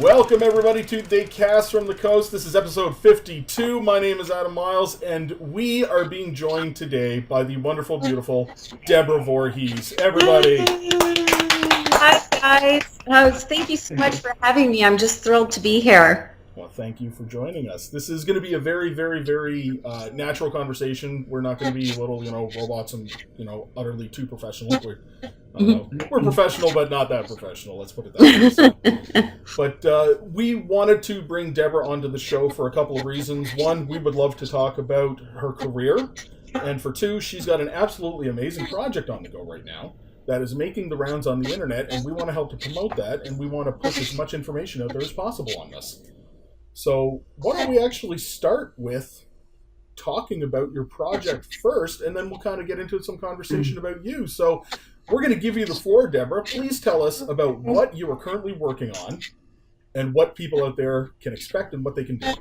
Welcome everybody to the Cast from the Coast. This is episode 52. My name is Adam Miles, and we are being joined today by the wonderful, beautiful Deborah Voorhees. Everybody. Hi guys. Thank you so much for having me. I'm just thrilled to be here. Well, thank you for joining us. This is going to be a very, very, very natural conversation. We're not going to be little, robots and, utterly too professional. We're professional, but not that professional. Let's put it that way. But we wanted to bring Deborah onto the show for a couple of reasons. One, we would love to talk about her career. And for two, she's got an absolutely amazing project on the go right now that is making the rounds on the internet, and we want to help to promote that, and we want to push as much information out there as possible on this. So why don't we actually start with talking about your project first, and then we'll kind of get into some conversation about you. So we're going to give you the floor, Deborah. Please tell us about what you are currently working on and what people out there can expect and what they can do.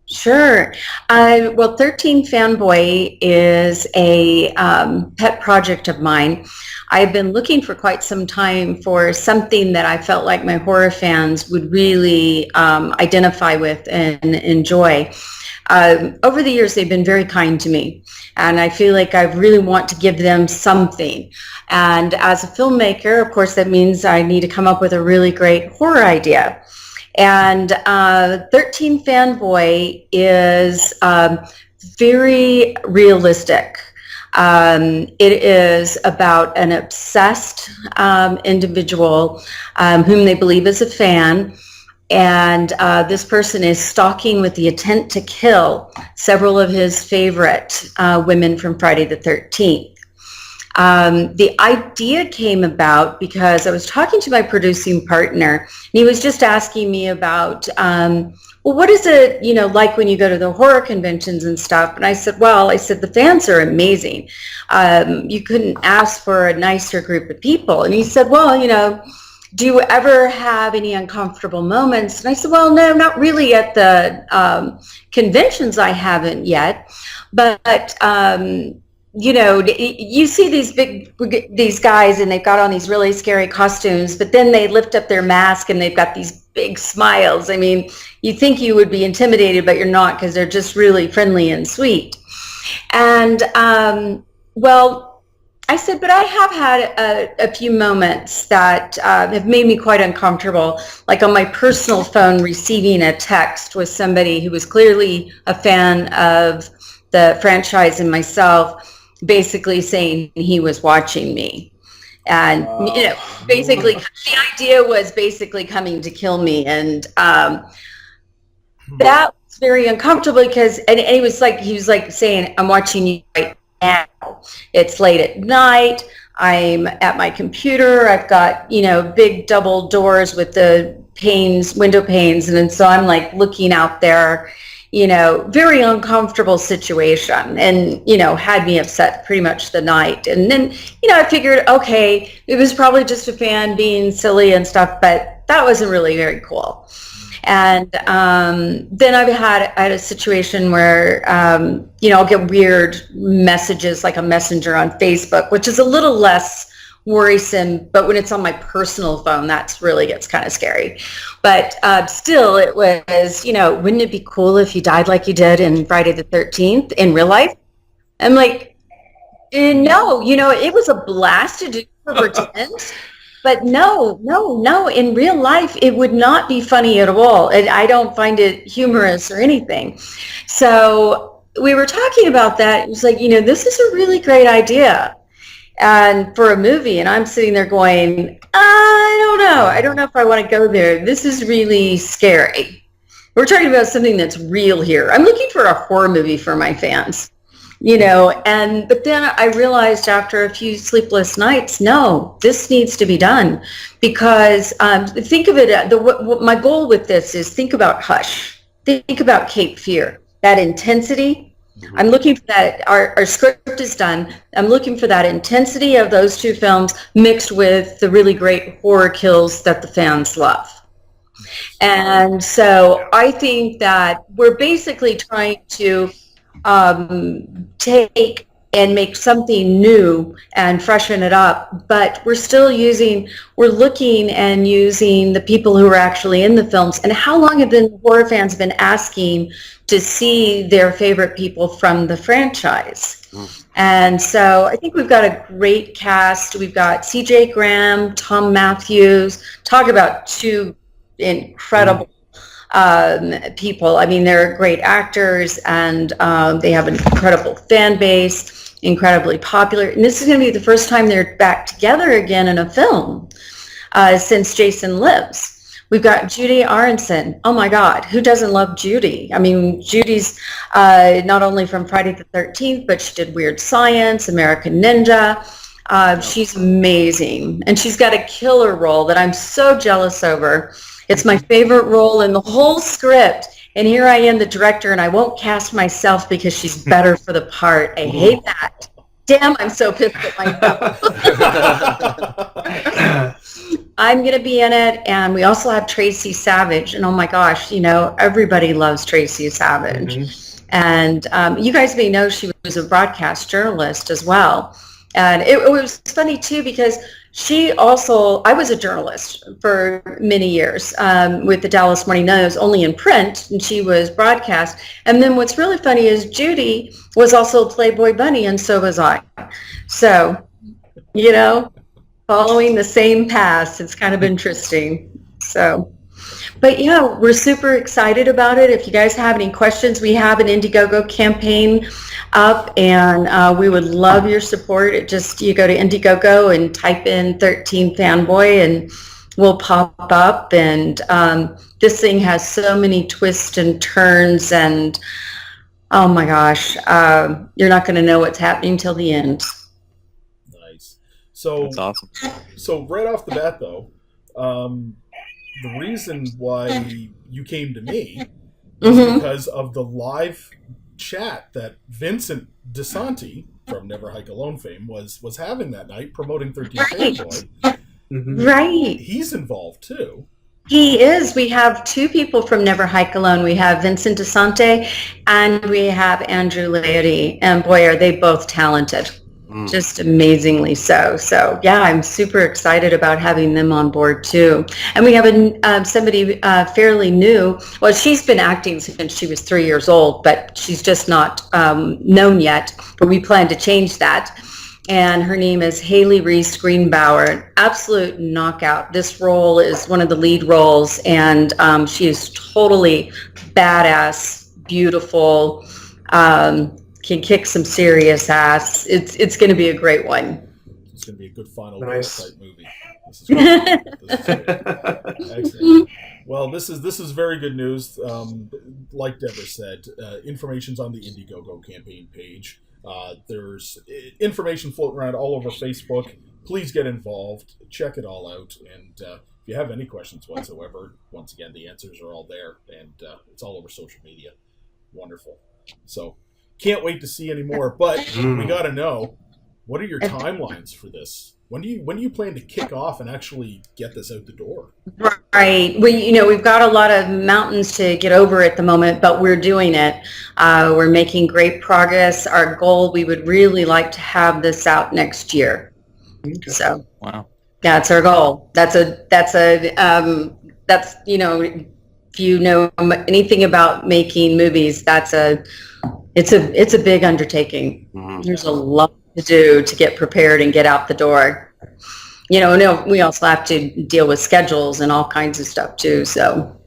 Sure. Well, 13 Fanboy is a pet project of mine. I've been looking for quite some time for something that I felt like my horror fans would really identify with and enjoy. Over the years, they've been very kind to me, and I feel like I really want to give them something. And as a filmmaker, of course, that means I need to come up with a really great horror idea. And 13 Fanboy is very realistic. It is about an obsessed individual whom they believe is a fan. And this person is stalking with the intent to kill several of his favorite women from Friday the 13th. The idea came about because I was talking to my producing partner, and he was just asking me about, well, what is it, like when you go to the horror conventions and stuff? And I said, the fans are amazing. You couldn't ask for a nicer group of people. And he said, do you ever have any uncomfortable moments? And I said, well, no, not really at the conventions. I haven't yet, but you see these guys, and they've got on these really scary costumes, but then they lift up their mask and they've got these big smiles. I mean, you think you would be intimidated, but you're not, because they're just really friendly and sweet. And I said, but I have had a few moments that have made me quite uncomfortable, like on my personal phone receiving a text with somebody who was clearly a fan of the franchise and myself, basically saying he was watching me. And, basically the idea was basically coming to kill me. And that was very uncomfortable because, and he was like saying, I'm watching you right now. It's late at night. I'm at my computer. I've got, big double doors with the window panes. And so I'm like looking out there, very uncomfortable situation, and, had me upset pretty much the night. And then, I figured, okay, it was probably just a fan being silly and stuff, but that wasn't really very cool. And then I had a situation where, I'll get weird messages like a messenger on Facebook, which is a little less worrisome, but when it's on my personal phone, that's really gets kind of scary. But still, it was, wouldn't it be cool if you died like you did in Friday the 13th in real life? I'm like, no, it was a blast to do for pretend. But no, in real life, it would not be funny at all. And I don't find it humorous or anything. So we were talking about that. It was like, this is a really great idea. and for a movie, and I'm sitting there going, I don't know if I want to go there. This is really scary. We're talking about something that's real here. I'm looking for a horror movie for my fans, but then I realized after a few sleepless nights, no, this needs to be done, because think of it, my goal with this is think about Hush, think about Cape Fear, that intensity. I'm looking for that. Our script is done. I'm looking for that intensity of those two films mixed with the really great horror kills that the fans love. And so I think that we're basically trying to take and make something new and freshen it up, but we're looking and using the people who are actually in the films. And how long have the horror fans been asking to see their favorite people from the franchise? And so I think we've got a great cast. We've got CJ Graham, Tom Matthews. Talk about two incredible people. I mean, they're great actors, and they have an incredible fan base, incredibly popular. And this is going to be the first time they're back together again in a film since Jason Lives. We've got Judy Aronson. Oh my God, who doesn't love Judy? I mean, Judy's not only from Friday the 13th, but she did Weird Science, American Ninja. She's amazing, and she's got a killer role that I'm so jealous over. It's my favorite role in the whole script. And here I am, the director, and I won't cast myself because she's better for the part. I hate that. Damn, I'm so pissed at myself. I'm going to be in it. And we also have Tracy Savage. And oh my gosh, everybody loves Tracy Savage. Mm-hmm. And you guys may know she was a broadcast journalist as well. And it was funny too, because I was a journalist for many years with the Dallas Morning News, only in print, and she was broadcast. And then what's really funny is Judy was also a Playboy bunny, and so was I. So, following the same path, it's kind of interesting. So, but yeah, we're super excited about it. If you guys have any questions, we have an Indiegogo campaign up, and we would love your support. You go to Indiegogo and type in 13 Fanboy, and we'll pop up. And this thing has so many twists and turns, and oh my gosh, you're not going to know what's happening till the end. Nice. So that's awesome. So right off the bat, though, the reason why you came to me is because of the live chat that Vincent DeSanti from Never Hike Alone fame was having that night promoting 13 Fanboy. Right. He's involved too. He is. We have two people from Never Hike Alone. We have Vincent DeSanti and we have Andrew Leighty. And boy, are they both talented. Just amazingly so. So yeah, I'm super excited about having them on board too. And we have somebody fairly new. Well, she's been acting since she was 3 years old, but she's just not known yet. But we plan to change that. And her name is Haley Reese Greenbauer. Absolute knockout. This role is one of the lead roles, and she is totally badass, beautiful. Can kick some serious ass. It's going to be a great one. It's going to be a good final type movie. This is great. Excellent. Well, this is very good news. Like Deborah said, information's on the Indiegogo campaign page. There's information floating around all over Facebook. Please get involved. Check it all out. And if you have any questions whatsoever, once again, the answers are all there, and it's all over social media. Wonderful. So. Can't wait to see any more, but we got to know, what are your timelines for this? When do you plan to kick off and actually get this out the door? Right. We've got a lot of mountains to get over at the moment, but we're doing it. We're making great progress. Our goal, we would really like to have this out next year. Okay. So, wow. That's our goal. That's if you know anything about making movies, it's a big undertaking. There's a lot to do to get prepared and get out the door. We also have to deal with schedules and all kinds of stuff too. So,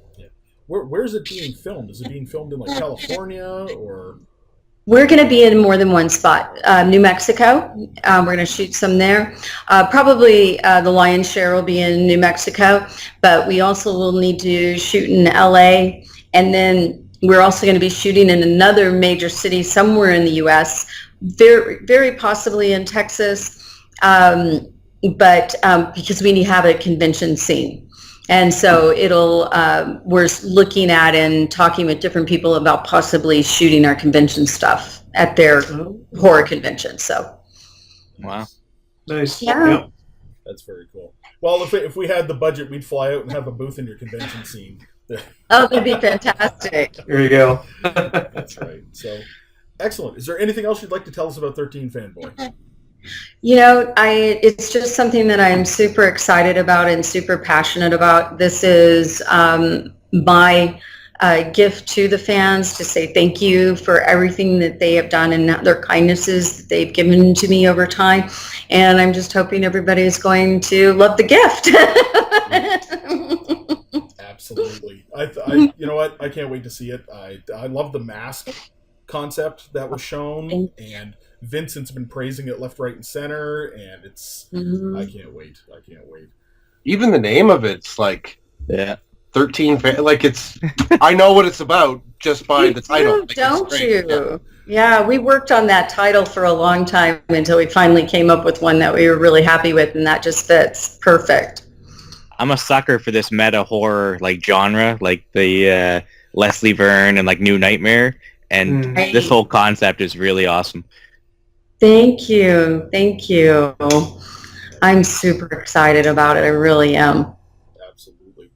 where's it being filmed? Is it being filmed in California or? We're going to be in more than one spot. New Mexico, we're going to shoot some there. Probably the lion's share will be in New Mexico, but we also will need to shoot in LA. And then we're also going to be shooting in another major city somewhere in the U.S., very, very possibly in Texas, but because we have a convention scene. And so we're looking at and talking with different people about possibly shooting our convention stuff at their horror convention. So, wow, nice. Yeah. That's very cool. Well, if we had the budget, we'd fly out and have a booth in your convention scene. Oh, that'd be fantastic. There you go. That's right. So, excellent. Is there anything else you'd like to tell us about 13 Fanboy? It's just something that I'm super excited about and super passionate about. This is my gift to the fans to say thank you for everything that they have done and their kindnesses that they've given to me over time. And I'm just hoping everybody is going to love the gift. Absolutely. You know what? I can't wait to see it. I love the mask concept that was shown, and Vincent's been praising it left, right, and center, and it's I can't wait. Even the name of it's like 13 like it's I know what it's about just by the title. Like, don't you? Yeah, we worked on that title for a long time until we finally came up with one that we were really happy with, and that just fits perfect. I'm a sucker for this meta horror like genre, like the Leslie Vernon and like New Nightmare, and this whole concept is really awesome. Thank you. I'm super excited about it. I really am. Absolutely.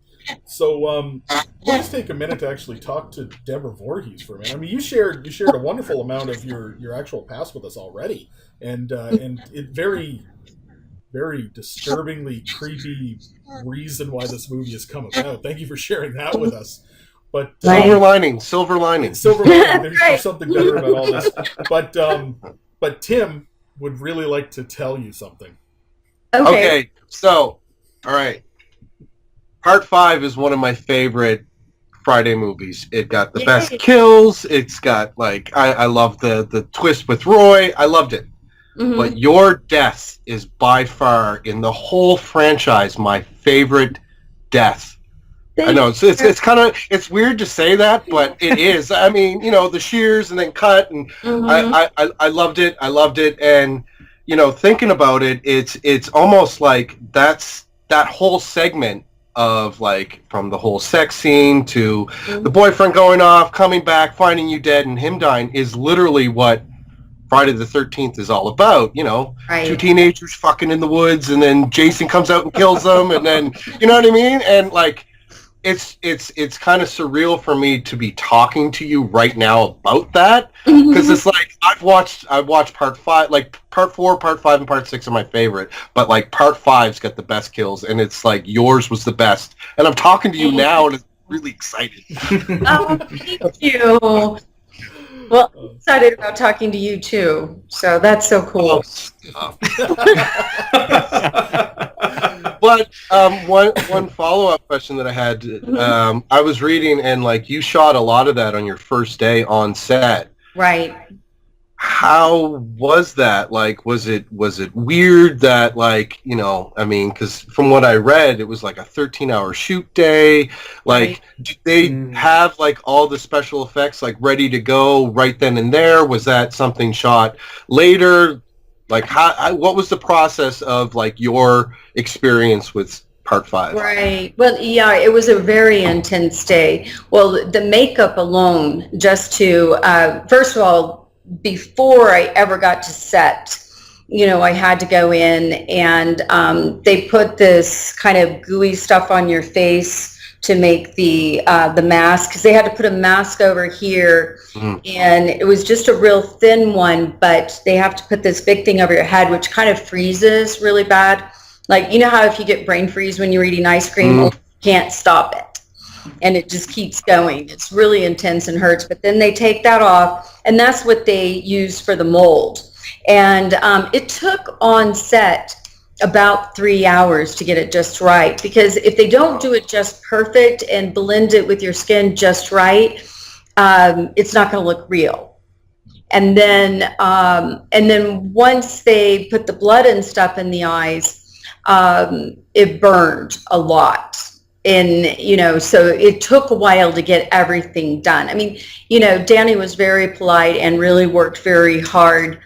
So we'll just take a minute to actually talk to Deborah Voorhees for a minute. I mean, you shared a wonderful amount of your actual past with us already, and it very, very disturbingly creepy reason why this movie has come about. Thank you for sharing that with us. But silver lining. There's something better about all this. But Tim would really like to tell you something. Okay, so, all right. Part 5 is one of my favorite Friday movies. It got the best kills. It's got, like, I love the twist with Roy. I loved it. Mm-hmm. But your death is by far, in the whole franchise, my favorite death. I know it's kind of it's weird to say that, but it is. I mean, the shears and then cut, and I loved it. And thinking about it, it's almost like that whole segment of, like, from the whole sex scene to the boyfriend going off, coming back, finding you dead, and him dying is literally what Friday the 13th is all about. Two teenagers fucking in the woods, and then Jason comes out and kills them, and then you know what I mean, and like. It's kind of surreal for me to be talking to you right now about that, because it's like I've watched part 5, like part 4, part 5, and part 6 are my favorite, but like part 5's got the best kills, and it's like yours was the best, and I'm talking to you now, and it's really excited. Oh, thank you. Well, I'm excited about talking to you too, so that's so cool. But one follow-up question that I had, I was reading, and like you shot a lot of that on your first day on set. Right. How was that? Like, was it weird that, like, I mean, because from what I read, it was like a 13-hour shoot day. Like, did they have like all the special effects like ready to go right then and there? Was that something shot later? Like, what was the process of, like, your experience with part 5? Right. Well, yeah, it was a very intense day. Well, the makeup alone, just to, first of all, before I ever got to set, I had to go in, and they put this kind of gooey stuff on your face to make the mask, because they had to put a mask over here, and it was just a real thin one, but they have to put this big thing over your head, which kind of freezes really bad. Like, how if you get brain freeze when you're eating ice cream, you can't stop it, and it just keeps going. It's really intense and hurts, but then they take that off, and that's what they use for the mold. And it took on set about 3 hours to get it just right, because if they don't do it just perfect and blend it with your skin just right, it's not going to look real. and then once they put the blood and stuff in the eyes, it burned a lot. And, so it took a while to get everything done. I mean, Danny was very polite and really worked very hard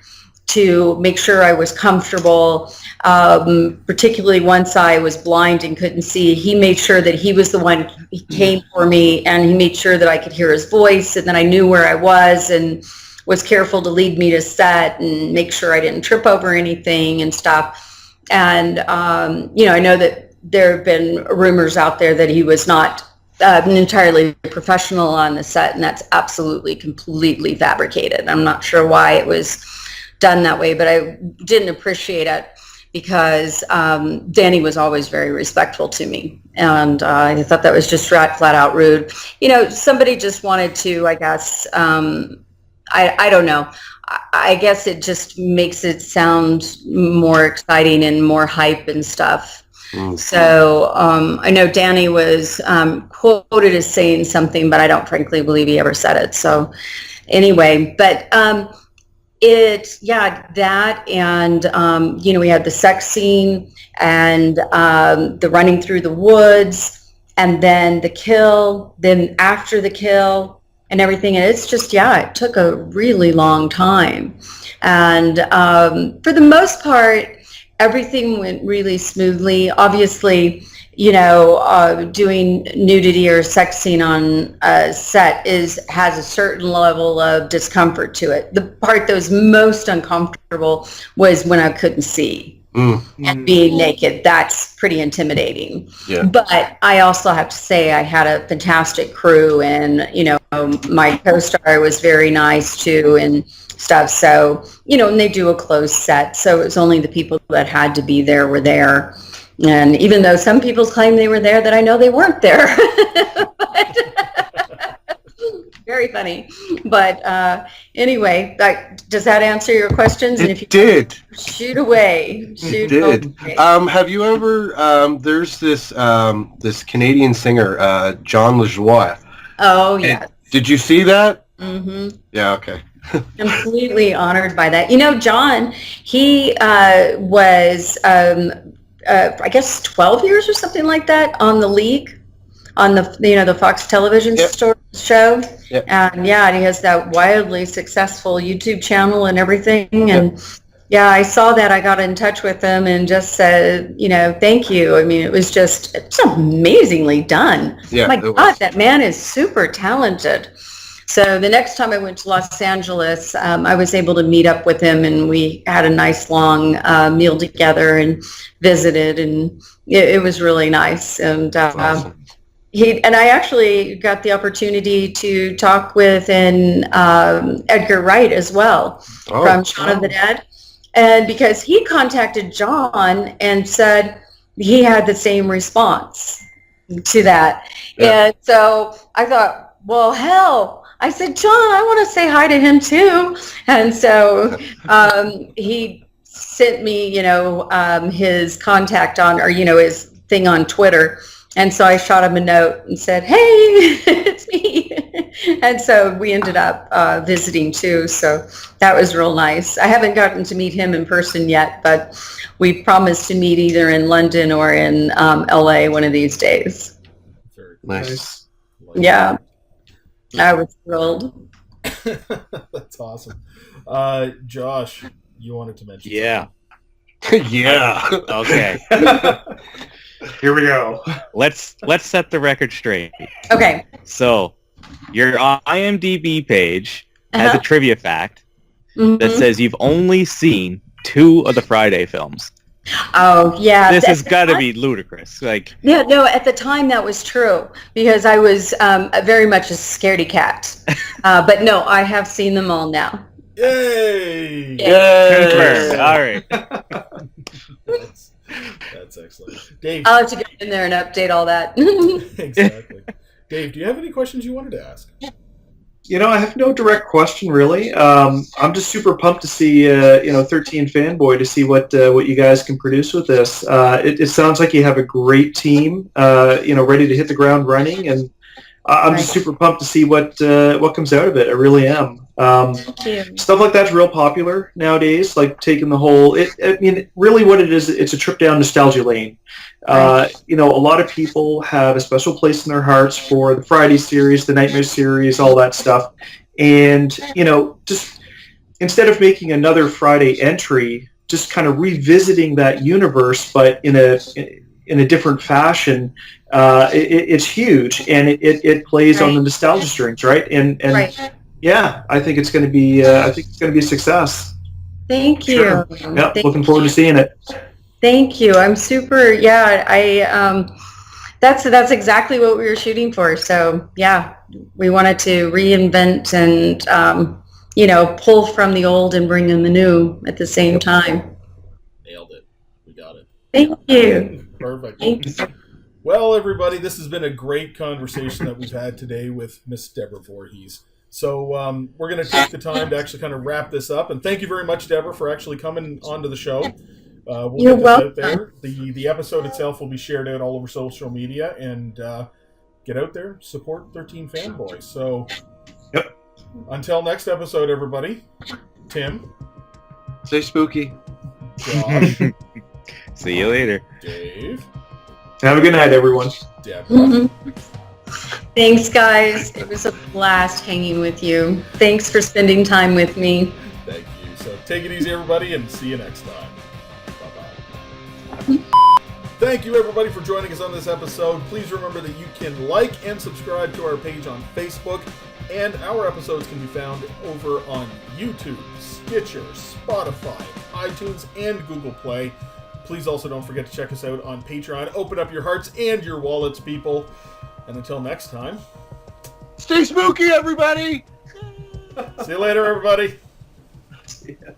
to make sure I was comfortable, particularly once I was blind and couldn't see. He made sure that he was the one, he came for me, and he made sure that I could hear his voice, and then I knew where I was, and was careful to lead me to set and make sure I didn't trip over anything and stuff. And, I know that there have been rumors out there that he was not entirely professional on the set, and that's absolutely, completely fabricated. I'm not sure why it was done that way, but I didn't appreciate it because Danny was always very respectful to me, and I thought that was just flat out rude. Somebody just wanted to, I guess, I don't know. I guess it just makes it sound more exciting and more hype and stuff. So I know Danny was quoted as saying something, but I don't frankly believe he ever said it. So anyway, but that and, we had the sex scene and the running through the woods and then the kill, then after the kill and everything. And it's just, it took a really long time. And for the most part, everything went really smoothly. Obviously, doing nudity or sex scene on a set has a certain level of discomfort to it. The part that was most uncomfortable was when I couldn't see and being naked. That's pretty intimidating. Yeah. But I also have to say I had a fantastic crew, and my co-star was very nice too, and stuff. So, and they do a closed set, so it was only the people that had to be there were there. And even though some people claim they were there, that I know they weren't there. Very funny. But anyway, does that answer your questions? And if you did. Shoot away. It did. Away. Have you ever, there's this Canadian singer, John LaJoie. Oh, yeah. Did you see that? Mm-hmm. Yeah, okay. Completely honored by that. John, he was, I guess 12 years or something like that on The League, on the Fox television show. Yep. And he has that wildly successful YouTube channel and everything. And I saw that. I got in touch with him and just said, thank you. I mean, it's amazingly done. Yeah, my God, that man is super talented. So the next time I went to Los Angeles, I was able to meet up with him, and we had a nice long meal together and visited, and it was really nice. And awesome. I actually got the opportunity to talk with Edgar Wright as well from Shaun of the Dead, and because he contacted John and said he had the same response to that, and so I thought, well, hell. I said, John, I want to say hi to him too. And so he sent me, his contact his thing on Twitter. And so I shot him a note and said, hey, it's me. And so we ended up visiting too. So that was real nice. I haven't gotten to meet him in person yet, but we promised to meet either in London or in LA one of these days. Very nice. Yeah. I was thrilled. That's awesome. Josh, you wanted to mention something. Yeah. Okay. Here we go. Let's set the record straight. Okay. So, your IMDb page has a trivia fact that says you've only seen 2 of the Friday films. Oh, yeah. This has got to be ludicrous. Yeah, no, at the time that was true because I was very much a scaredy cat. But no, I have seen them all now. Yay! Yay! All right. That's excellent. Dave. I'll have to go in there and update all that. Exactly. Dave, do you have any questions you wanted to ask? I have no direct question really. I'm just super pumped to see 13 Fanboy to see what you guys can produce with this. It sounds like you have a great team, ready to hit the ground running, and I'm just super pumped to see what comes out of it. I really am. Thank you. Stuff like that's real popular nowadays, like taking the whole, really what it is, it's a trip down nostalgia lane. Right. A lot of people have a special place in their hearts for the Friday series, the Nightmare series, all that stuff. And, just instead of making another Friday entry, just kind of revisiting that universe, but in a different fashion, it's huge, and it plays on the nostalgia strings, right? And Right. yeah, I think it's going to be a success. Thank you. Sure. Yeah, looking forward to seeing it. Thank you. I'm super. Yeah, that's exactly what we were shooting for. So yeah, we wanted to reinvent and pull from the old and bring in the new at the same time. Nailed it. We got it. Thank you. Perfect. Thank you. Well, everybody, this has been a great conversation that we've had today with Miss Deborah Voorhees. So we're going to take the time to actually kind of wrap this up. And thank you very much, Deborah, for actually coming onto the show. You're get this welcome. out there. The episode itself will be shared out all over social media. And get out there, support 13 Fanboy. So yep. Until next episode, everybody. Tim. Stay spooky. Josh. See you later. Dave. Have a good night, everyone. Deborah. Thanks, guys. It was a blast hanging with you. Thanks for spending time with me. Thank you. So take it easy, everybody, and see you next time. Bye-bye. Thank you, everybody, for joining us on this episode. Please remember that you can like and subscribe to our page on Facebook, and our episodes can be found over on YouTube, Stitcher, Spotify, iTunes, and Google Play. Please also don't forget to check us out on Patreon. Open up your hearts and your wallets, people. And until next time, stay spooky, everybody! see you later, everybody. Yeah.